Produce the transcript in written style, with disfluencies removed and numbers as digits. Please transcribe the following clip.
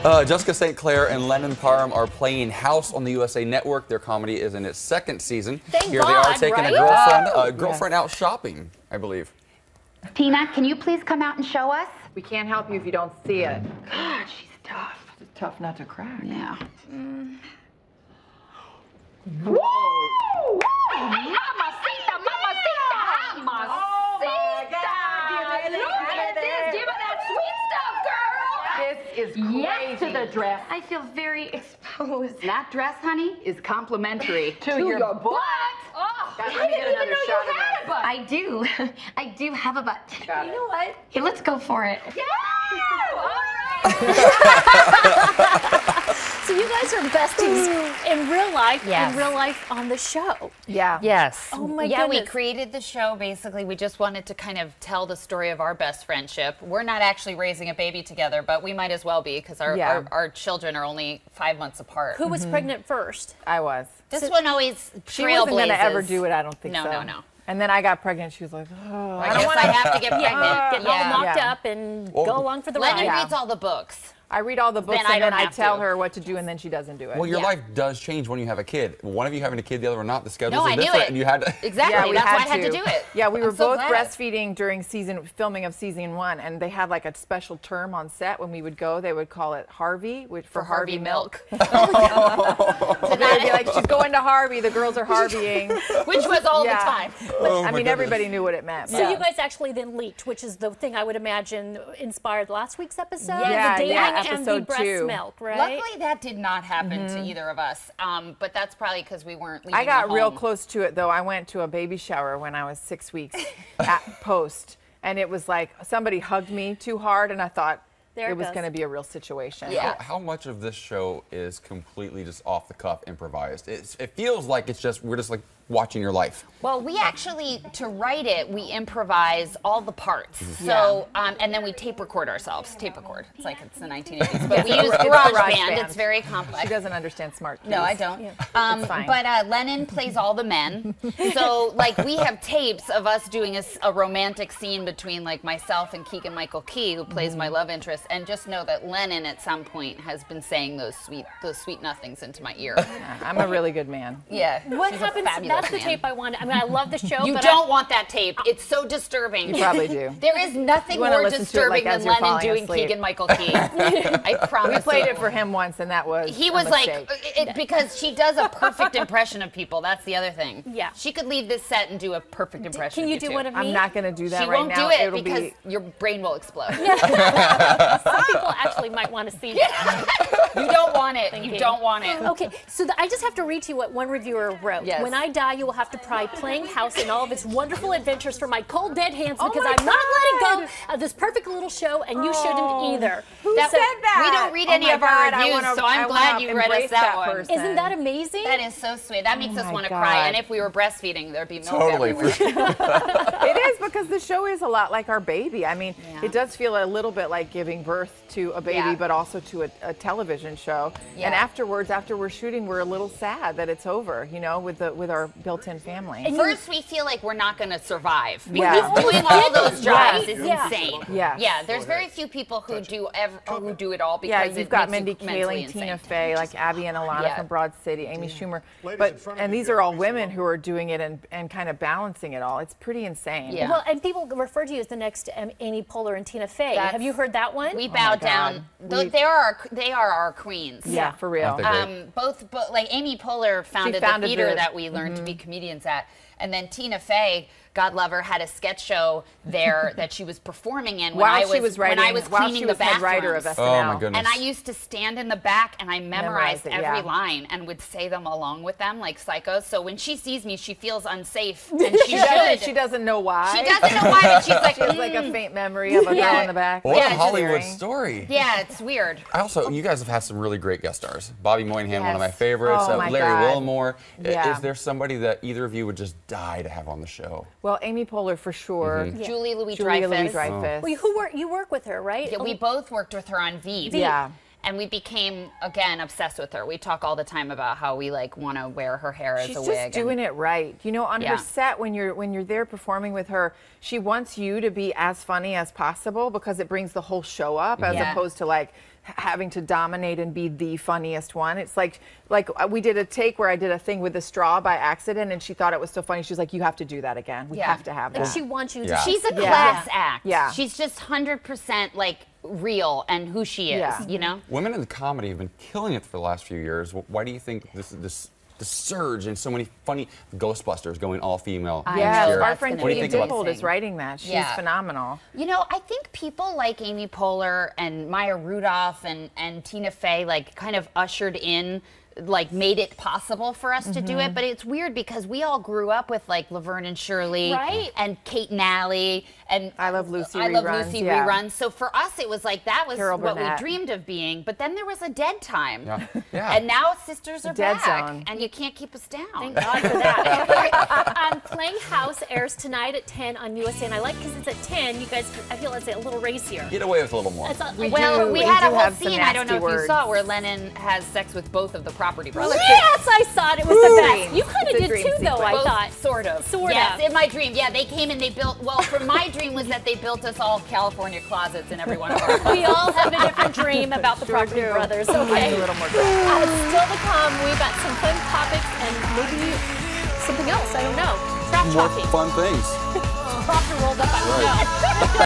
Jessica St. Clair and Lennon Parham are playing House on the USA Network. Their comedy is in its second season. Here they are taking a girlfriend out shopping, I believe. Tina, can you please come out and show us? We can't help you if you don't see it. God, she's tough. It's tough not to crack. Yeah. Whoa! Mamacita, mamacita, mamacita. Oh my God. Look at this. Give her that sweet stuff, girl. This is crazy. Yes to the dress. I feel very exposed. That dress, honey, is complimentary to your butt. Oh, God, let me get another shot of that. I do. I do have a butt. Got you it. know what? Here, let's go for it. Yeah! All right. So you guys are besties in real life, Yes. in real life on the show. Yeah. Yes. Oh my Yeah, goodness. we created the show. Basically, we just wanted to kind of tell the story of our best friendship. We're not actually raising a baby together, but we might as well be because our children are only 5 months apart. Who was pregnant first? I was. This one always She wasn't going to ever do it, I don't think No, so. no, no. And then I got pregnant. She was like, oh. I guess I have to get pregnant. Getting all knocked up and go along for the ride. Lennon reads all the books. I read all the books Then I and then don't I have tell to. her what to do and then she doesn't do it. Well, your life does change when you have a kid. One of you having a kid, the other one not. The schedules No, are I knew different, it. and you had to. Exactly. Yeah, That's why I had to do it. Yeah, we were I'm so both glad. breastfeeding during filming of season 1, and they had like a special term on set when we would go. They would call it Harvey, for Harvey milk. So They'd be like, she's going to Harvey. The girls are Harveying. Which was all the Yeah. time. I mean, everybody knew what it meant. So you guys actually then leaked, which is the thing I would imagine inspired last week's episode. Yeah, the dating yeah, and the episode breast 2. milk, right? Luckily, that did not happen to either of us. But that's probably because we weren't leaving I got the real home. close to it, though. I went to a baby shower when I was 6 weeks at post, and it was like somebody hugged me too hard, and I thought There it it was goes. going to be a real situation. Yeah. How much of this show is completely just off the cuff, improvised? It feels like we're just like watching your life. Well, we actually, to write it, we improvise all the parts. So, and then we tape record ourselves. Tape record. It's like it's the 1980s. But we use GarageBand. It's very complex. She doesn't understand smart keys. No, I don't. It's fine. But Lennon plays all the men. So, like, we have tapes of us doing a romantic scene between, like, myself and Keegan-Michael Key, who plays my love interest. And just know that Lennon, at some point, has been saying those sweet nothings into my ear. Yeah, I'm a really good man. Yeah. What he's a happens? fabulous That's the man. tape I wanted. I mean, I love the show. You but don't want that tape. It's so disturbing. You probably do. There is nothing You wanna more listen to it, like, disturbing as than you're Lennon falling doing asleep. Keegan-Michael Key. I promise We played you. it for him once, and that was He a was like, mistake. because she does a perfect impression of people. That's the other thing. Yeah. She could leave this set and do a perfect impression Can of you you do too. one of me? I'm not going to do that She right won't now. do it It'll because be your brain will explode. Some people actually might want to see that. You don't want it. Thank You you. don't want it. Okay, so I just have to read to you what one reviewer wrote. Yes. When I die, you will have to pry playing house in all of its wonderful adventures from my cold dead hands because my I'm not letting God. go of this perfect little show, and you shouldn't either. Who said that? We don't read Oh any my of our God, I reviews, wanna- so I'm I glad wanna you read us embrace that one. person. Isn't that amazing? That is so sweet. That makes us my want to cry. God. And if we were breastfeeding, there'd be milk Totally. everywhere. It is, because the show is a lot like our baby. I mean, Yeah. it does feel a little bit like giving birth to a baby, Yeah. but also to a television show. Yeah. And afterwards, after we're shooting, we're a little sad that it's over, you know, with our built-in family. First, we feel like we're not going to survive Yeah. because doing all those jobs is Yeah. insane. Yeah. Yeah. There's very few people who do it all because Yeah, it you've got makes you Mindy mentally Kaling, insane. Tina Fey, like Abby and Alana Yeah. from Broad City, Amy Schumer. And these are all women who are doing it and kind of balancing it all. It's pretty insane. Yeah. Well, and people refer to you as the next Amy Poehler and Tina Fey. That's- Have you heard that one? We bow God. down. They are our queens. Yeah, for real. Aren't they great? Both, like Amy Poehler founded the founded theater the- that we learned to be comedians at, and then Tina Fey, God love her, had a sketch show there that she was performing in when While I she was writing, when I was while cleaning she the was head writer of bathrooms. SNL. Oh my goodness. And I used to stand in the back and I memorized Memorize it, every yeah. line and would say them along with them like psychos. So when she sees me, she feels unsafe, and she should. She doesn't know why. She doesn't know why, but she's like, She has like a faint memory of a girl in the back. What Yeah, a it's Hollywood just- story. yeah, it's weird. You guys have had some really great guest stars. Bobby Moynihan, one of my Yes. favorites. Oh, my Larry God. Wilmore. Yeah. Is there somebody that either of you would just die to have on the show? Well, Amy Poehler for sure. Julie Louis Julia Dreyfus. Louis-Dreyfus. Well, you work with her, right? Yeah, we both worked with her on Veep. Yeah. And we became, again, obsessed with her. We talk all the time about how we like want to wear her hair as She's a just wig. doing it right. You know, on Yeah. her set, when you're there performing with her, she wants you to be as funny as possible because it brings the whole show up, as Yeah. opposed to like having to dominate and be the funniest one. It's like we did a take where I did a thing with a straw by accident, and she thought it was so funny. She was like, "You have to do that again. We have to have that." Like she wants you to. Yeah. She's a class act. Yeah. She's just 100% like real and who she is, Yeah. you know? Women in the comedy have been killing it for the last few years. Why do you think this surge in so many funny Ghostbusters going all female? Yeah, know, our that's friend gonna be Katie Dippold amazing. is writing that. She's Yeah. phenomenal. You know, I think people like Amy Poehler and Maya Rudolph and Tina Fey like kind of ushered in, like made it possible for us to do it. But it's weird because we all grew up with like Laverne and Shirley Right. and Kate and Allie and I Love Lucy I Love reruns, Lucy yeah. reruns. So for us, it was like that was Carol what we Burnett. dreamed of being. But then there was a dead time. Yeah. Yeah. And now sisters are Dead back. zone. And you can't keep us down. Thank God for that. Playing House airs tonight at 10 on USA, and I like because it's at 10. You guys, I feel it's a little racier. Get away with a little more. It's a, We Well, do- we we had a do whole have some scene, I don't know if nasty you saw, words. where Lennon has sex with both of the property brothers. yes, I saw it. It was the best. You kind It's of a did dream too, though. sequence. I Both, thought. sort of. Sort yes, of. in my dream, yeah, they came and they built, well, for my dream was that they built us all California closets in every one of our We all have a different dream about the Property do. Brothers. I Okay. need a little more. Still to come, we've got some fun topics and maybe something else. I don't know. Trap More talking. fun things. Proper rolled up. I don't know.